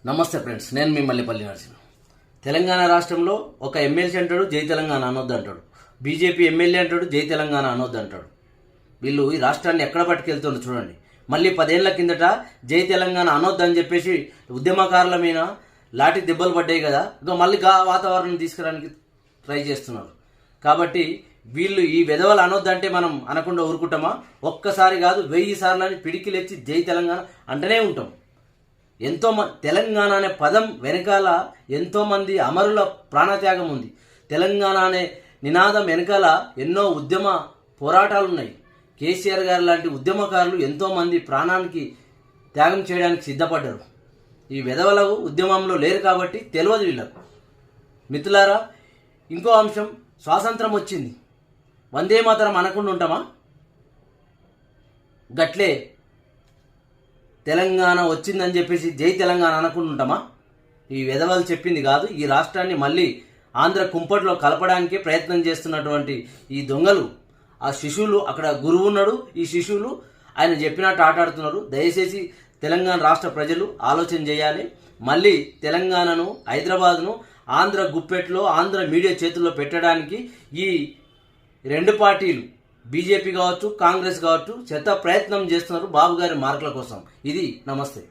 నమస్తే ఫ్రెండ్స్, నేను మీ మల్లిపల్లి నరసింహ. తెలంగాణ రాష్ట్రంలో ఒక ఎమ్మెల్సీ అంటాడు జై తెలంగాణ అనొద్దు అంటాడు, బీజేపీ ఎమ్మెల్యే అంటాడు జై తెలంగాణ అనొద్దు అంటాడు. వీళ్ళు ఈ రాష్ట్రాన్ని ఎక్కడ పట్టుకెళ్తుండో చూడండి. మళ్ళీ 10 ఏళ్ల కిందట జై తెలంగాణ అనొద్దు అని చెప్పేసి ఉద్యమకారుల మీద లాఠీ దెబ్బలు పడ్డాయి కదా, ఇంకా మళ్ళీ వాతావరణం తీసుకురావడానికి ట్రై చేస్తున్నారు. కాబట్టి వీళ్ళు ఈ వెధవలు అనొద్దంటే మనం అనకుండా ఊరుకుంటామా? ఒక్కసారి కాదు 1000 సార్లు అని పిడికిలెచ్చి జై తెలంగాణ అంటనే ఉంటాం. తెలంగాణ అనే పదం వెనకాల ఎంతోమంది అమరుల ప్రాణత్యాగం ఉంది. తెలంగాణ అనే నినాదం వెనకాల ఎన్నో ఉద్యమ పోరాటాలు ఉన్నాయి. కేసీఆర్ గారు లాంటి ఉద్యమకారులు ఎంతోమంది ప్రాణానికి త్యాగం చేయడానికి సిద్ధపడ్డారు. ఈ వెధవలకు ఉద్యమంలో లేరు కాబట్టి తెలియదు వీళ్ళకు. మిత్రులారా, ఇంకో అంశం, స్వాతంత్రం వచ్చింది, వందే మాతరం అనకుండా ఉంటామా? గట్లే తెలంగాణ వచ్చిందని చెప్పేసి జై తెలంగాణ అనకుండా ఉంటామా? ఈ వెధవలు చెప్పింది కాదు. ఈ రాష్ట్రాన్ని మళ్ళీ ఆంధ్ర కుంపట్లో కలపడానికే ప్రయత్నం చేస్తున్నటువంటి ఈ దొంగలు, ఆ శిశువులు, అక్కడ గురువు ఉన్నాడు, ఈ శిశువులు ఆయన చెప్పినట్టు ఆటాడుతున్నారు. దయచేసి తెలంగాణ రాష్ట్ర ప్రజలు ఆలోచన చేయాలి. మళ్ళీ తెలంగాణను, హైదరాబాద్ను ఆంధ్ర గుప్పెట్లో, ఆంధ్ర మీడియా చేతుల్లో పెట్టడానికి ఈ రెండు పార్టీలు, బీజేపీ కావచ్చు, కాంగ్రెస్ కావచ్చు, ప్రయత్నం చేస్తున్నారు బాబు గారి మార్కుల కోసం. ఇది నమస్తే.